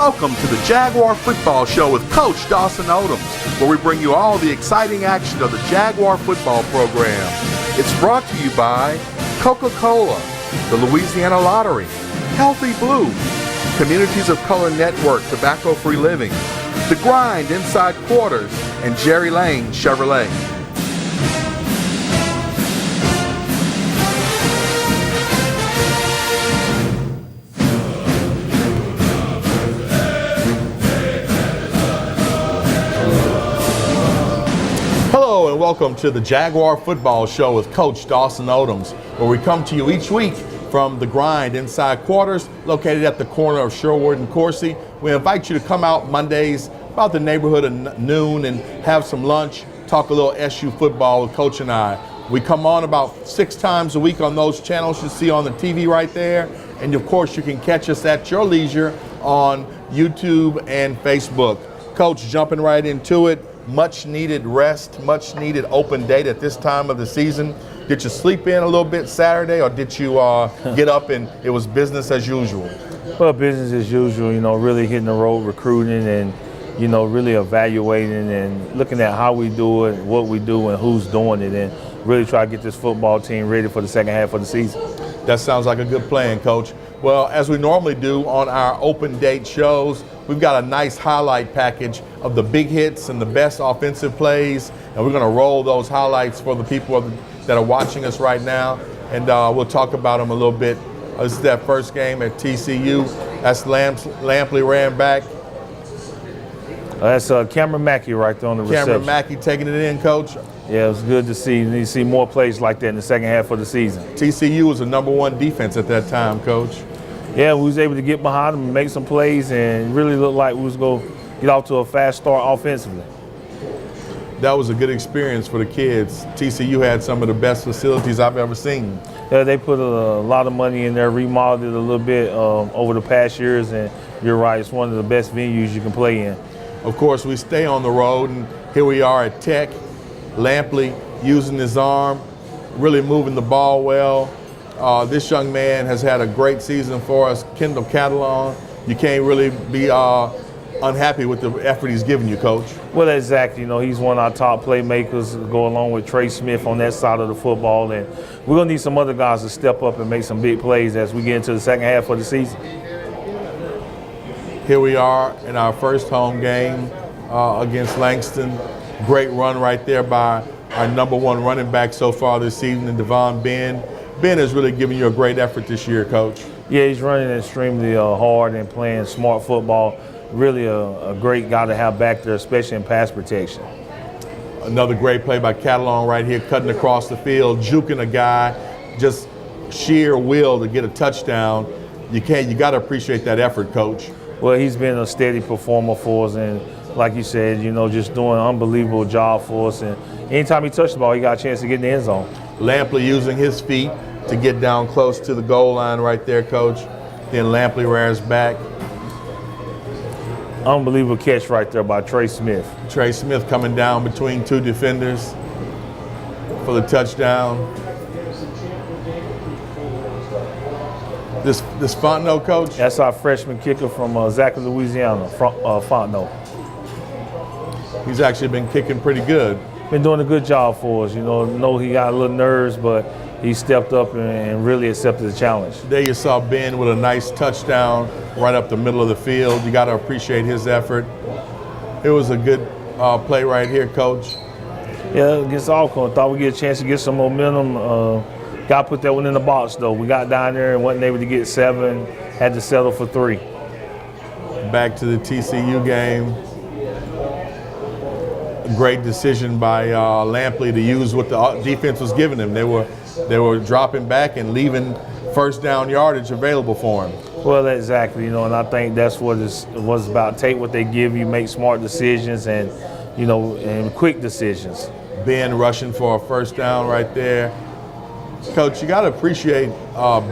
Welcome to the Jaguar Football Show with Coach Dawson Odums, where we bring you all the exciting action of the Jaguar football program. It's brought to you by Coca-Cola, the Louisiana Lottery, Healthy Blue, Communities of Color Network, Tobacco-Free Living, The Grind Inside Quarters, and Jerry Lane Chevrolet. Hello and welcome to the Jaguar Football Show with Coach Dawson Odums, where we come to you each week from The Grind Inside Quarters, located at the corner of Sherwood and Coursey. We invite you to come out Mondays about the neighborhood of noon and have some lunch, talk a little SU football with Coach and I. We come on about 6 times a week on those channels you see on the TV right there. And of course, you can catch us at your leisure on YouTube and Facebook. Coach, jumping right into it. Much needed rest, much needed open date at this time of the season. Did you sleep in a little bit Saturday, or did you get up and it was business as usual? Well, business as usual, really hitting the road, recruiting and, really evaluating and looking at how we do it, what we do and who's doing it, and really try to get this football team ready for the second half of the season. That sounds like a good plan, Coach. Well, as we normally do on our open date shows, we've got a nice highlight package of the big hits and the best offensive plays, and we're going to roll those highlights for the people that are watching us right now, and we'll talk about them a little bit. This is that first game at TCU. That's Lampley ran back. That's Cameron Mackey right there on the reception. Cameron Mackey taking it in, Coach. Yeah, it was good to see. You need to see more plays like that in the second half of the season. TCU was the #1 defense at that time, Coach. Yeah, we was able to get behind them and make some plays, and really looked like we was going to get off to a fast start offensively. That was a good experience for the kids. TCU had some of the best facilities I've ever seen. Yeah, they put a lot of money in there, remodeled it a little bit over the past years, and you're right, it's one of the best venues you can play in. Of course, we stay on the road, and here we are at Tech. Lampley using his arm, really moving the ball well. This young man has had a great season for us. Kendall Catalon, you can't really be unhappy with the effort he's given you, Coach. Well, exactly. He's one of our top playmakers, go along with Trey Smith on that side of the football, and we're going to need some other guys to step up and make some big plays as we get into the second half of the season. Here we are in our first home game against Langston. Great run right there by our #1 running back so far this season, in Devon Ben. Ben has really given you a great effort this year, Coach. Yeah, he's running extremely hard and playing smart football. Really a great guy to have back there, especially in pass protection. Another great play by Catalon right here, cutting across the field, juking a guy, just sheer will to get a touchdown. You got to appreciate that effort, Coach. Well, he's been a steady performer for us, and like you said, just doing an unbelievable job for us. And anytime he touched the ball, he got a chance to get in the end zone. Lampley using his feet to get down close to the goal line right there, Coach. Then Lampley rears back. Unbelievable catch right there by Trey Smith. Trey Smith coming down between 2 defenders for the touchdown. This Fontenot, Coach? That's our freshman kicker from Zachary, Louisiana, Fontenot. He's actually been kicking pretty good. Been doing a good job for us. Know he got a little nerves, but he stepped up and really accepted the challenge. There you saw Ben with a nice touchdown right up the middle of the field. You got to appreciate his effort. It was a good play right here, Coach. Yeah, against Alcorn. Thought we'd get a chance to get some momentum. Got to put that one in the box, though. We got down there and wasn't able to get 7, had to settle for 3. Back to the TCU game. Great decision by Lampley to use what the defense was giving him. They were dropping back and leaving first down yardage available for him. Well, exactly, and I think that's what it was about. Take what they give you, make smart decisions, and and quick decisions. Ben rushing for a first down right there. Coach, you got to appreciate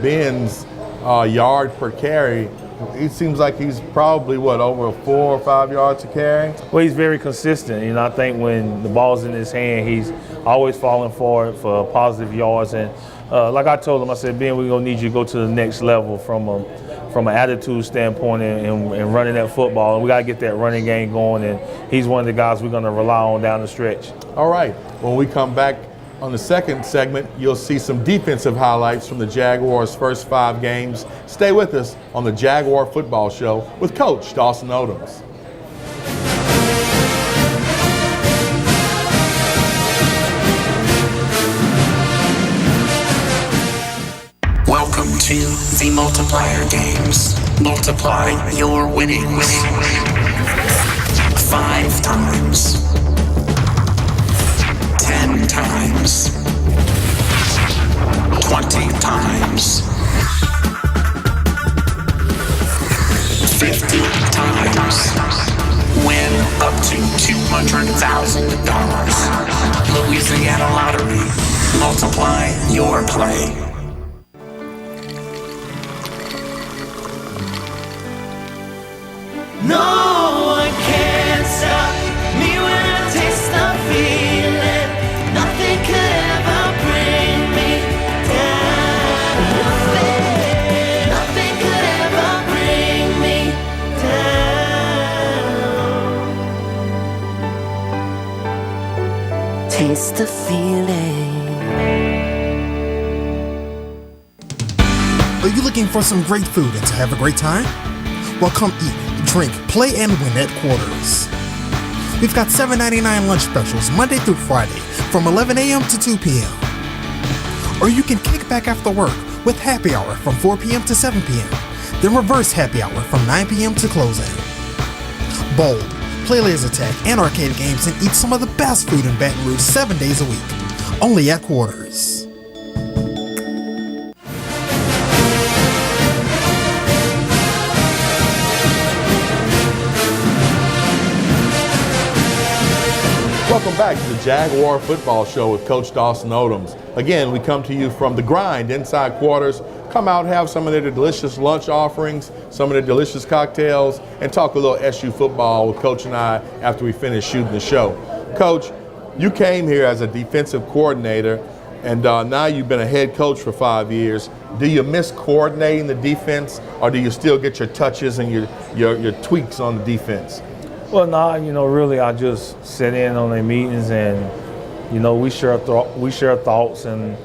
Ben's yard per carry. It seems like he's probably, over 4 or 5 yards to carry? Well, he's very consistent. I think when the ball's in his hand, he's always falling for it for positive yards. And like I told him, I said, Ben, we're going to need you to go to the next level from from an attitude standpoint and running that football. And we got to get that running game going, and he's one of the guys we're going to rely on down the stretch. All right. When we come back on the second segment, you'll see some defensive highlights from the Jaguars' first 5 games. Stay with us on the Jaguar Football Show with Coach Dawson Odums. Welcome to the multiplier games. Multiply your winnings 5 times, 10 times, 20 times, 50 times. Win up to $200,000. Louisiana Lottery. Multiply your play. No one can stop me when I taste the feeling. Nothing could ever bring me down. Nothing could ever bring me down. Taste the feeling. Are you looking for some great food and to have a great time? Well, come eat, drink, play, and win at Quarters. We've got $7.99 lunch specials Monday through Friday from 11 a.m. to 2 p.m. Or you can kick back after work with happy hour from 4 p.m. to 7 p.m. Then reverse happy hour from 9 p.m. to closing. Bowl, play laser tag, and arcade games and eat some of the best food in Baton Rouge 7 days a week. Only at Quarters. Welcome back to the Jaguar Football Show with Coach Dawson Odums. Again, we come to you from the Grind inside Quarters. Come out, have some of their delicious lunch offerings, some of their delicious cocktails, and talk a little SU football with Coach and I after we finish shooting the show. Coach, you came here as a defensive coordinator, and now you've been a head coach for 5 years. Do you miss coordinating the defense, or do you still get your touches and your tweaks on the defense? Well, really, I just sit in on their meetings and, we share thoughts and,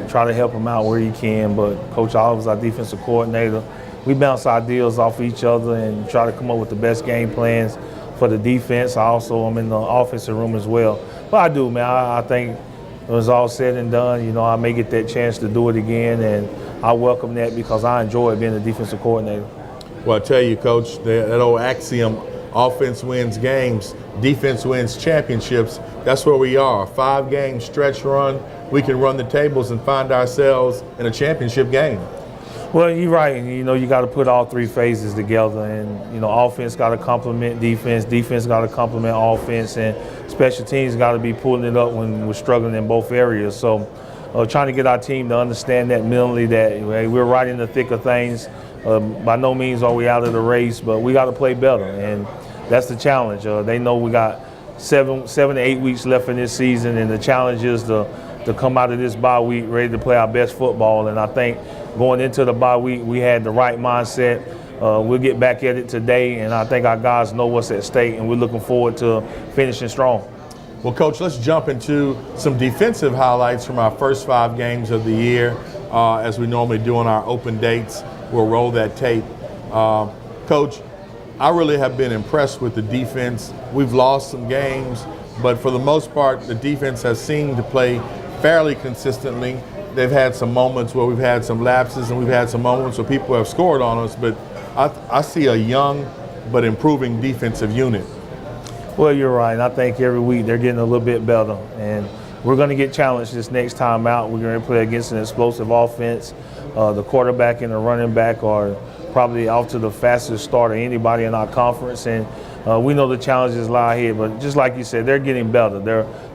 try to help them out where you can. But Coach Oliver's our defensive coordinator. We bounce ideas off each other and try to come up with the best game plans for the defense. I'm in the offensive room as well. But I do, man. I think it was all said and done. I may get that chance to do it again, and I welcome that because I enjoy being a defensive coordinator. Well, I tell you, Coach, that old axiom, offense wins games, defense wins championships. That's where we are. 5-game stretch run. We can run the tables and find ourselves in a championship game. Well, you're right. You got to put all 3 phases together. And, offense got to complement defense. Defense got to complement offense. And special teams got to be pulling it up when we're struggling in both areas. So trying to get our team to understand that mentally, that we're right in the thick of things. By no means are we out of the race, but we got to play better, and that's the challenge. They know we got 7 to 8 weeks left in this season, and the challenge is to come out of this bye week ready to play our best football. And I think going into the bye week, we had the right mindset. We'll get back at it today, and I think our guys know what's at stake, and we're looking forward to finishing strong. Well, Coach, let's jump into some defensive highlights from our first 5 games of the year, as we normally do on our open dates. We'll roll that tape. Coach, I really have been impressed with the defense. We've lost some games, but for the most part, the defense has seemed to play fairly consistently. They've had some moments where we've had some lapses, and we've had some moments where people have scored on us, but I see a young but improving defensive unit. Well, you're right. I think every week they're getting a little bit better, and we're going to get challenged this next time out. We're going to play against an explosive offense. The quarterback and the running back are probably off to the fastest start of anybody in our conference, and we know the challenges lie ahead. But just like you said, they're getting better.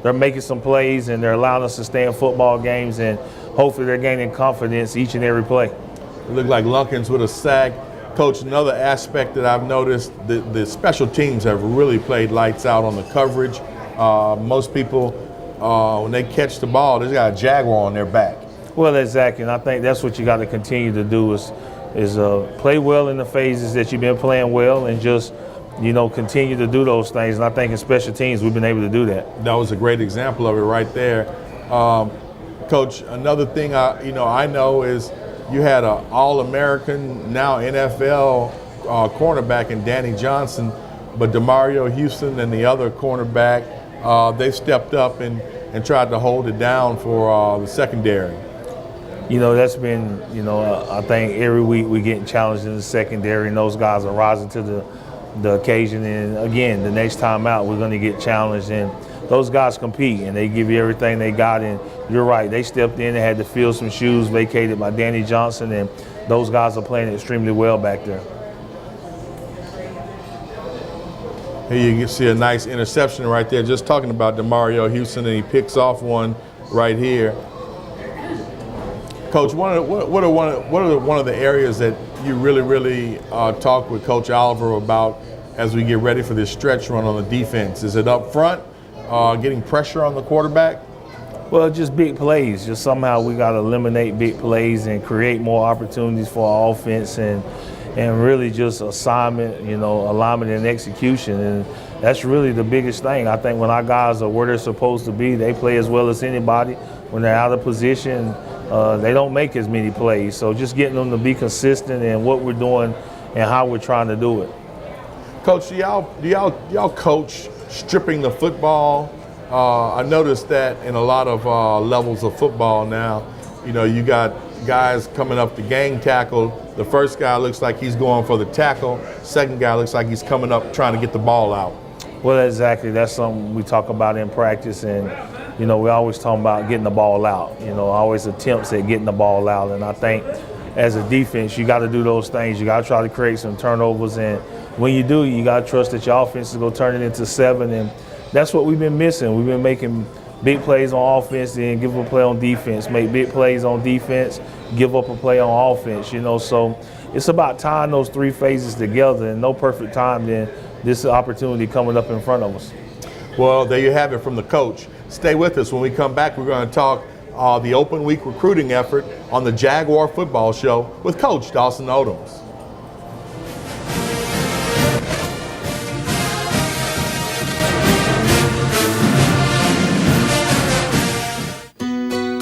They're making some plays, and they're allowing us to stay in football games, and hopefully they're gaining confidence each and every play. It looked like Lunkins with a sack. Coach, another aspect that I've noticed, the special teams have really played lights out on the coverage. Most people, when they catch the ball, they got a Jaguar on their back. Well, exactly, and I think that's what you got to continue to do is play well in the phases that you've been playing well, and just continue to do those things. And I think in special teams we've been able to do that. That was a great example of it right there. Coach, another thing I know is you had an All-American, now NFL cornerback in Danny Johnson, but DeMario Houston and the other cornerback, they stepped up and tried to hold it down for the secondary. That's been, I think every week we're getting challenged in the secondary, and those guys are rising to the occasion. And again, the next time out, we're going to get challenged, and those guys compete and they give you everything they got. And you're right, they stepped in and had to fill some shoes vacated by Danny Johnson, and those guys are playing extremely well back there. Here you can see a nice interception right there. Just talking about DeMario Houston, and he picks off one right here. Coach, what are one of the areas that you really talk with Coach Oliver about as we get ready for this stretch run on the defense? Is it up front, getting pressure on the quarterback? Well, just big plays. Just somehow we got to eliminate big plays and create more opportunities for our offense, and really just alignment and execution. And that's really the biggest thing. I think when our guys are where they're supposed to be, they play as well as anybody. When they're out of position, they don't make as many plays. So just getting them to be consistent in what we're doing and how we're trying to do it. Coach, do y'all coach stripping the football? I noticed that in a lot of levels of football now, you got guys coming up to gang tackle. The first guy looks like he's going for the tackle. Second guy looks like he's coming up trying to get the ball out. Well, exactly. That's something we talk about in practice, and we always talk about getting the ball out. Always attempts at getting the ball out, and I think as a defense, you got to do those things. You got to try to create some turnovers, and when you do, you got to trust that your offense is going to turn it into 7, and that's what we've been missing. We've been making big plays on offense and give up a play on defense, make big plays on defense, give up a play on offense, So it's about tying those 3 phases together, and no perfect time then this opportunity coming up in front of us. Well, there you have it from the coach. Stay with us. When we come back, we're going to talk the open week recruiting effort on the Jaguar Football Show with Coach Dawson Odums.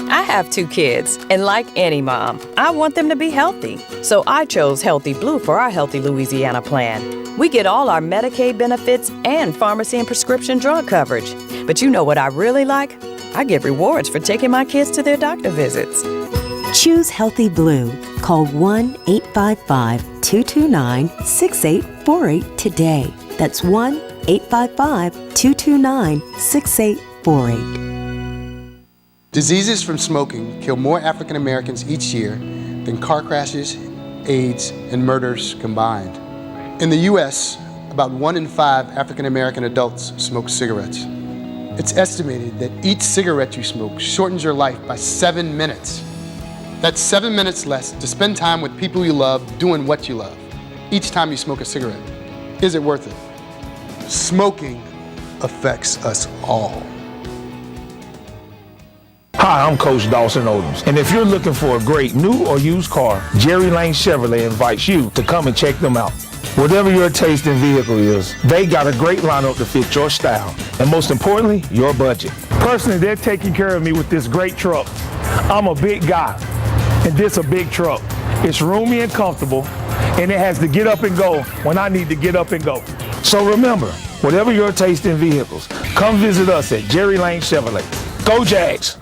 I have 2 kids, and like any mom, I want them to be healthy. So I chose Healthy Blue for our Healthy Louisiana plan. We get all our Medicaid benefits and pharmacy and prescription drug coverage. But you know what I really like? I get rewards for taking my kids to their doctor visits. Choose Healthy Blue. Call 1-855-229-6848 today. That's 1-855-229-6848. Diseases from smoking kill more African Americans each year than car crashes, AIDS, and murders combined. In the U.S., about 1 in 5 African American adults smoke cigarettes. It's estimated that each cigarette you smoke shortens your life by 7 minutes. That's 7 minutes less to spend time with people you love doing what you love. Each time you smoke a cigarette. Is it worth it? Smoking affects us all. Hi, I'm Coach Dawson Odums, and if you're looking for a great new or used car, Jerry Lane Chevrolet invites you to come and check them out. Whatever your taste in vehicle is, they got a great lineup to fit your style, and most importantly, your budget. Personally, they're taking care of me with this great truck. I'm a big guy, and this a big truck. It's roomy and comfortable, and it has to get up and go when I need to get up and go. So remember, whatever your taste in vehicles, come visit us at Jerry Lane Chevrolet. Go Jags!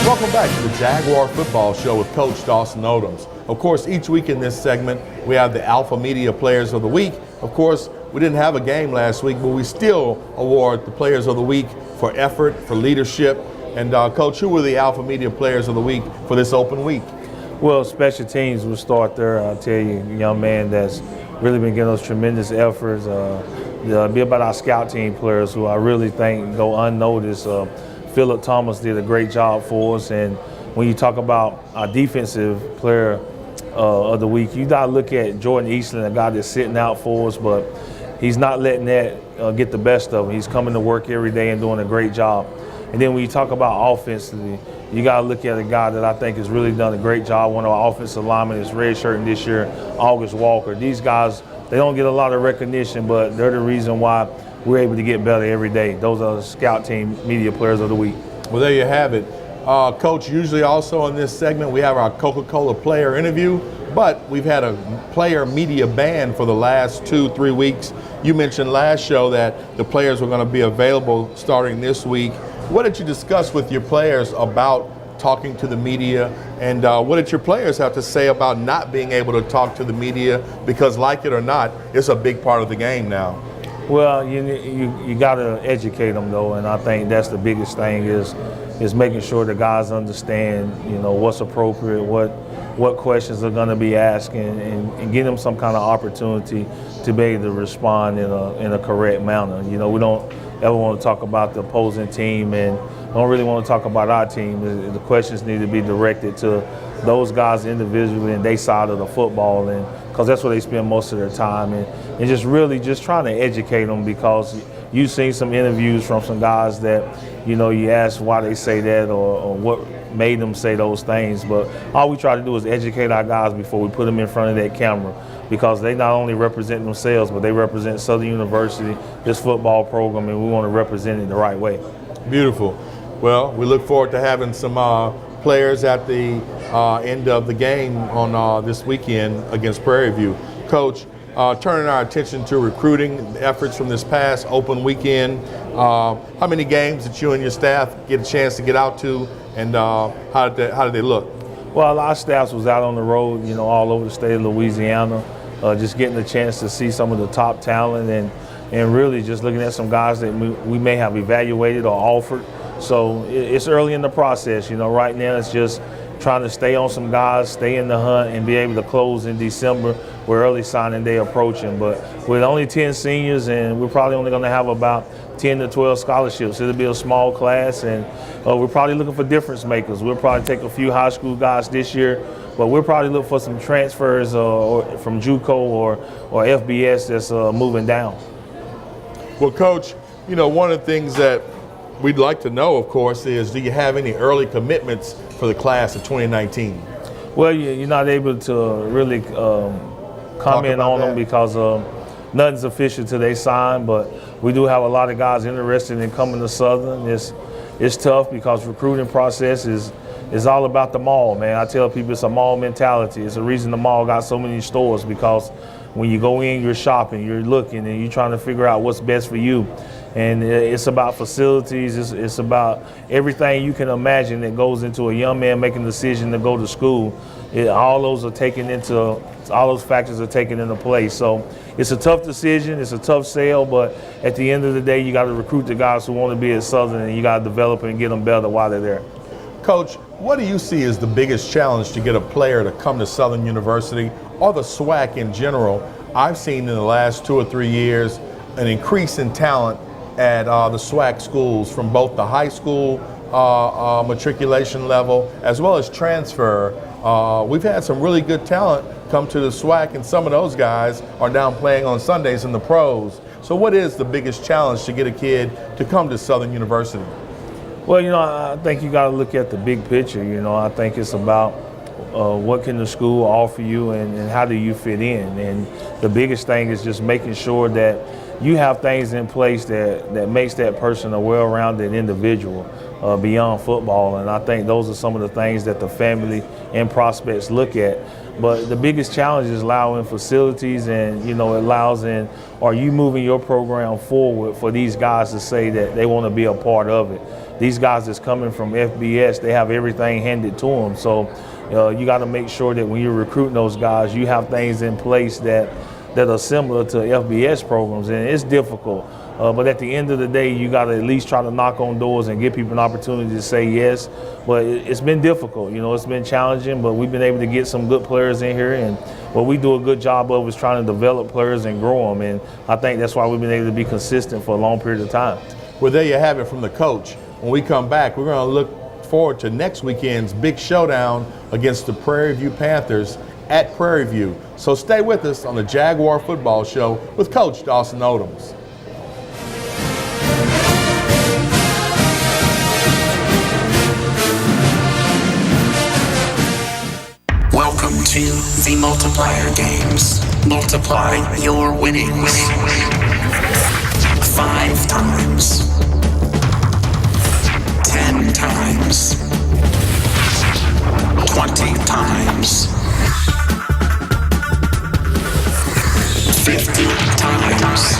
Welcome back to the Jaguar Football Show with Coach Dawson Odums. Of course, each week in this segment, we have the Alpha Media Players of the Week. Of course, we didn't have a game last week, but we still award the Players of the Week for effort, for leadership. And Coach, who were the Alpha Media Players of the Week for this open week? Well, special teams will start there. I'll tell you, young man that's really been getting those tremendous efforts. Be about our scout team players who I really think go unnoticed. Philip Thomas did a great job for us, and when you talk about our defensive player of the week, you got to look at Jordan Eastland, a guy that's sitting out for us, but he's not letting that get the best of him. He's coming to work every day and doing a great job. And then when you talk about offensively, you got to look at a guy that I think has really done a great job. One of our offensive linemen is redshirting this year, August Walker. These guys, they don't get a lot of recognition, but they're the reason why we're able to get better every day. Those are the Scout Team Media Players of the Week. Well, there you have it. Coach, usually also in this segment we have our Coca-Cola player interview, but we've had a player media ban for the last 2-3 weeks. You mentioned last show that the players were going to be available starting this week. What did you discuss with your players about talking to the media, and what did your players have to say about not being able to talk to the media, because like it or not, it's a big part of the game now? Well, you got to educate them though, and I think that's the biggest thing is making sure the guys understand, what's appropriate, what questions are going to be asked, and give them some kind of opportunity to be able to respond in a correct manner. We don't ever want to talk about the opposing team and don't really want to talk about our team. The questions need to be directed to those guys individually and their side of the football, and because that's where they spend most of their time, and just really just trying to educate them, because you've seen some interviews from some guys that you ask why they say that or what made them say those things, but all we try to do is educate our guys before we put them in front of that camera, because they not only represent themselves, but they represent Southern University, this football program, and we want to represent it the right way. Beautiful. Well, we look forward to having some players at the end of the game on this weekend against Prairie View. Coach, turning our attention to recruiting efforts from this past open weekend, how many games did you and your staff get a chance to get out to, and how did they look? Well, our staff was out on the road, all over the state of Louisiana, just getting a chance to see some of the top talent and really just looking at some guys that we may have evaluated or offered. So it's early in the process. Right now it's just trying to stay on some guys, stay in the hunt, and be able to close in December. We're early signing day approaching, but with only 10 seniors, and we're probably only going to have about 10 to 12 scholarships. It'll be a small class, and we're probably looking for difference makers. We'll probably take a few high school guys this year, but we'll probably look for some transfers or from JUCO or FBS that's moving down. Well, Coach, one of the things that we'd like to know, of course, is do you have any early commitments for the class of 2019? Well, you're not able to really comment on them because nothing's official till they sign, but we do have a lot of guys interested in coming to Southern. It's tough because recruiting process is all about the mall, man. I tell people it's a mall mentality. It's the reason the mall got so many stores, because when you go in, you're shopping, you're looking, and you're trying to figure out what's best for you. And it's about facilities, it's about everything you can imagine that goes into a young man making a decision to go to school. All those factors are taken into place. So it's a tough decision, it's a tough sale, but at the end of the day, you got to recruit the guys who want to be at Southern, and you got to develop and get them better while they're there. Coach, what do you see as the biggest challenge to get a player to come to Southern University or the SWAC in general? I've seen in the last 2 or 3 years an increase in talent at the SWAC schools, from both the high school matriculation level as well as transfer. We've had some really good talent come to the SWAC, and some of those guys are now playing on Sundays in the pros. So what is the biggest challenge to get a kid to come to Southern University? Well, I think you got to look at the big picture. I think it's about what can the school offer you and how do you fit in. And the biggest thing is just making sure that you have things in place that makes that person a well-rounded individual beyond football. And I think those are some of the things that the family and prospects look at. But the biggest challenge is allowing facilities, and it allows in, are you moving your program forward for these guys to say that they want to be a part of it? These guys that's coming from FBS, they have everything handed to them. So you got to make sure that when you're recruiting those guys, you have things in place that are similar to FBS programs, and it's difficult. But at the end of the day, you got to at least try to knock on doors and give people an opportunity to say yes. But it's been difficult, it's been challenging, but we've been able to get some good players in here, and what we do a good job of is trying to develop players and grow them, and I think that's why we've been able to be consistent for a long period of time. Well, there you have it from the coach. When we come back, we're going to look forward to next weekend's big showdown against the Prairie View Panthers at Prairie View. So stay with us on the Jaguar Football Show with Coach Dawson Odums. Welcome to the multiplier games. Multiply your winnings 5 times, 10 times, 20 times, 50 times.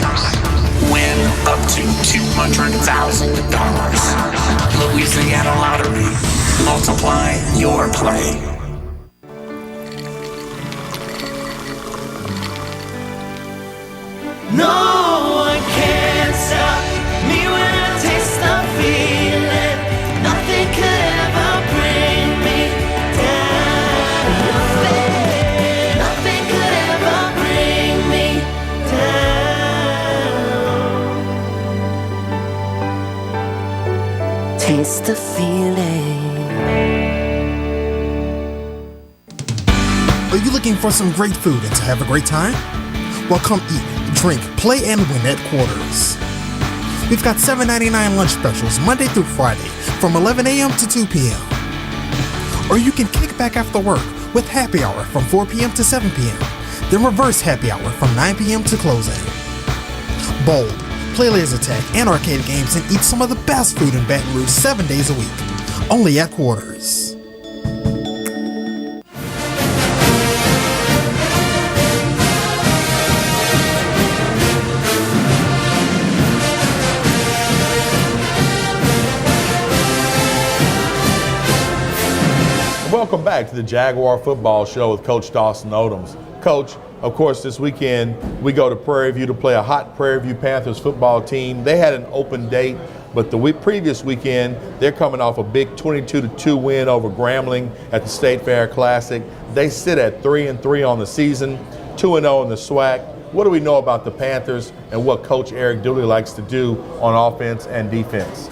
Win up to $200,000. Louisiana Lottery. Multiply your play. No one can stop me when I taste the feeling. Nothing could ever bring me down. Nothing could ever bring me down. Taste the feeling. Are you looking for some great food and to have a great time? Well, come eat, drink, play, and win at Quarters. We've got $7.99 lunch specials Monday through Friday from 11 a.m. to 2 p.m. Or you can kick back after work with happy hour from 4 p.m. to 7 p.m. Then reverse happy hour from 9 p.m. to closing. Bowl, play laser tag, and arcade games and eat some of the best food in Baton Rouge 7 days a week. Only at Quarters. Welcome back to the Jaguar Football Show with Coach Dawson Odums. Coach, of course, this weekend we go to Prairie View to play a hot Prairie View Panthers football team. They had an open date, but the previous weekend they're coming off a big 22-2 win over Grambling at the State Fair Classic. They sit at 3-3 on the season, 2-0 in the SWAC. What do we know about the Panthers and what Coach Eric Dooley likes to do on offense and defense?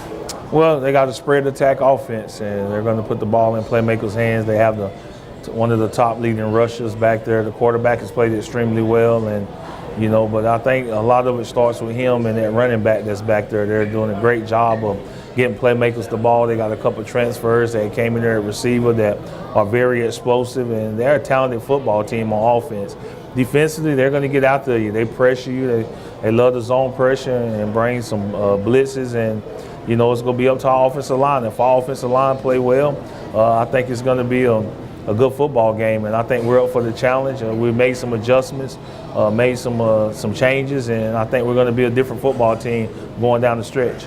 Well, they got a spread attack offense, and they're going to put the ball in playmakers' hands. They have one of the top leading rushers back there. The quarterback has played extremely well, and but I think a lot of it starts with him and that running back that's back there. They're doing a great job of getting playmakers the ball. They got a couple of transfers that came in there at receiver that are very explosive, and they're a talented football team on offense. Defensively, they're going to get out there. They pressure you. They love the zone pressure and bring some blitzes, and it's going to be up to our offensive line. If our offensive line play well, I think it's going to be a good football game, and I think we're up for the challenge. We've made some adjustments, made some changes, and I think we're going to be a different football team going down the stretch.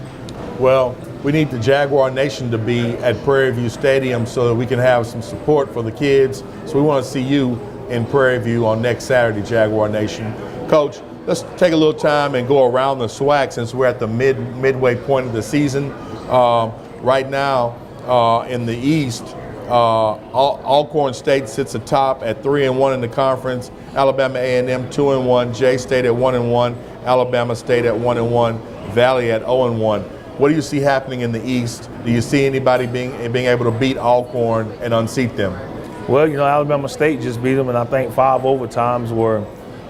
Well, we need the Jaguar Nation to be at Prairie View Stadium so that we can have some support for the kids. So we want to see you in Prairie View on next Saturday, Jaguar Nation. Coach, let's take a little time and go around the SWAC since we're at the midway point of the season. Right now in the East, Alcorn State sits atop at 3-1 in the conference. Alabama A&M 2-1, J-State at 1-1, Alabama State at 1-1, Valley at 0-1. What do you see happening in the East? Do you see anybody being able to beat Alcorn and unseat them? Well, Alabama State just beat them, and I think 5 overtimes where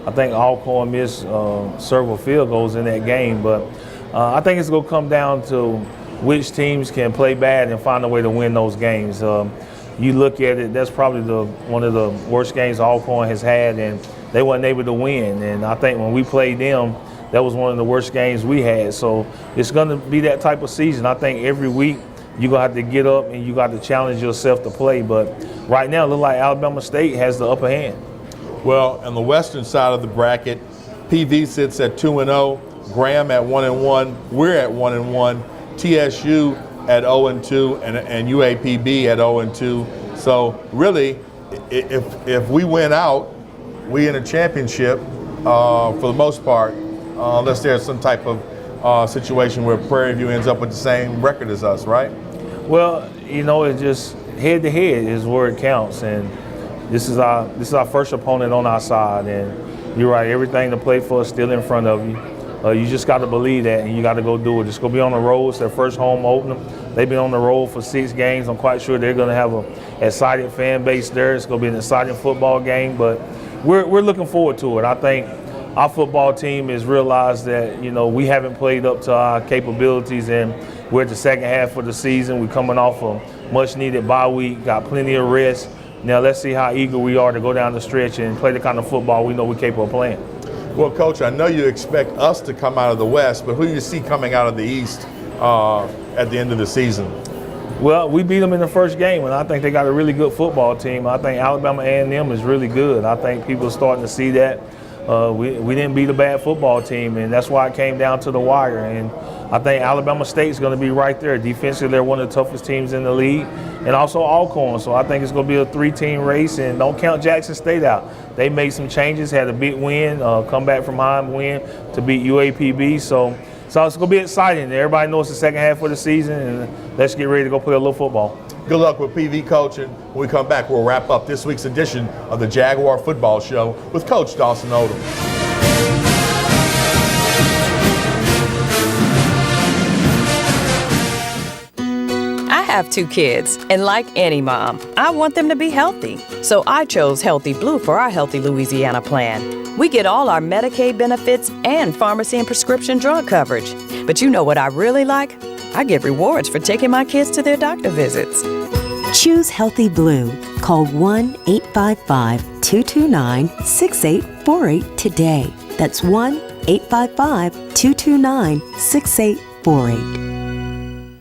I think Alcorn missed several field goals in that game. But I think it's going to come down to which teams can play bad and find a way to win those games. You look at it, that's probably one of the worst games Alcorn has had, and they weren't able to win. And I think when we played them, that was one of the worst games we had. So it's going to be that type of season. I think every week you're going to have to get up and you got to challenge yourself to play. But right now it looks like Alabama State has the upper hand. Well, on the western side of the bracket, PV sits at 2-0, Graham at 1-1, we're at 1-1, TSU at 0-2, and UAPB at 0-2. So really, if we win out, we in a championship for the most part, unless there's some type of situation where Prairie View ends up with the same record as us, right? Well, it's just head-to-head is where it counts, and this is our first opponent on our side, and you're right, everything to play for is still in front of you. You just got to believe that, and you got to go do it. It's going to be on the road. It's their first home opener. They've been on the road for 6 games. I'm quite sure they're going to have an excited fan base there. It's going to be an exciting football game, but we're looking forward to it. I think our football team has realized that, we haven't played up to our capabilities, and we're at the second half of the season. We're coming off a much-needed bye week, got plenty of rest. Now let's see how eager we are to go down the stretch and play the kind of football we know we're capable of playing. Well, Coach, I know you expect us to come out of the West, but who do you see coming out of the East at the end of the season? Well, we beat them in the first game, and I think they got a really good football team. I think Alabama A&M is really good. I think people are starting to see that. We didn't beat a bad football team, and that's why it came down to the wire. And I think Alabama State's going to be right there. Defensively, they're one of the toughest teams in the league, and also Alcorn. So I think it's going to be a 3-team race, and don't count Jackson State out. They made some changes, had a big win, come back from behind win to beat UAPB. So it's going to be exciting. Everybody knows the second half of the season, and let's get ready to go play a little football. Good luck with PV, Coach, and when we come back, we'll wrap up this week's edition of the Jaguar Football Show with Coach Dawson Odums. I have 2 kids, and like any mom, I want them to be healthy. So I chose Healthy Blue for our Healthy Louisiana plan. We get all our Medicaid benefits and pharmacy and prescription drug coverage. But you know what I really like? I get rewards for taking my kids to their doctor visits. Choose Healthy Blue. Call 1-855-229-6848 today. That's 1-855-229-6848.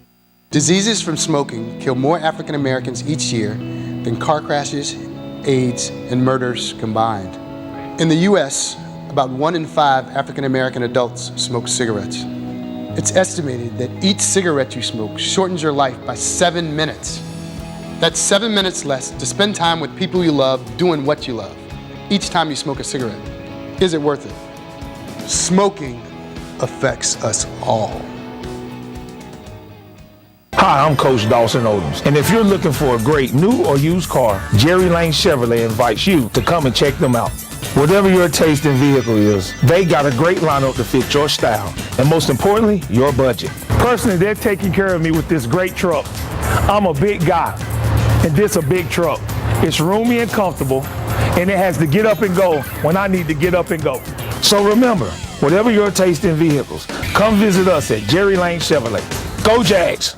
Diseases from smoking kill more African Americans each year than car crashes, AIDS, and murders combined. In the U.S., about 1 in 5 African American adults smoke cigarettes. It's estimated that each cigarette you smoke shortens your life by 7 minutes. That's 7 minutes less to spend time with people you love doing what you love. Each time you smoke a cigarette. Is it worth it? Smoking affects us all. Hi, I'm Coach Dawson Odums, and if you're looking for a great new or used car, Jerry Lane Chevrolet invites you to come and check them out. Whatever your taste in vehicle is, they got a great lineup to fit your style, and most importantly, your budget. Personally, they're taking care of me with this great truck. I'm a big guy, and this a big truck. It's roomy and comfortable, and it has to get up and go when I need to get up and go. So remember, whatever your taste in vehicles, come visit us at Jerry Lane Chevrolet. Go Jags!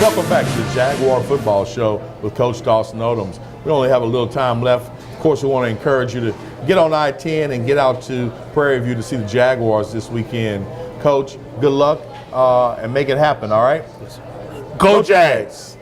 Welcome back to the Jaguar Football Show with Coach Dawson Odums. We only have a little time left. Of course, we want to encourage you to get on I-10 and get out to Prairie View to see the Jaguars this weekend. Coach, good luck and make it happen, all right? Go Jags!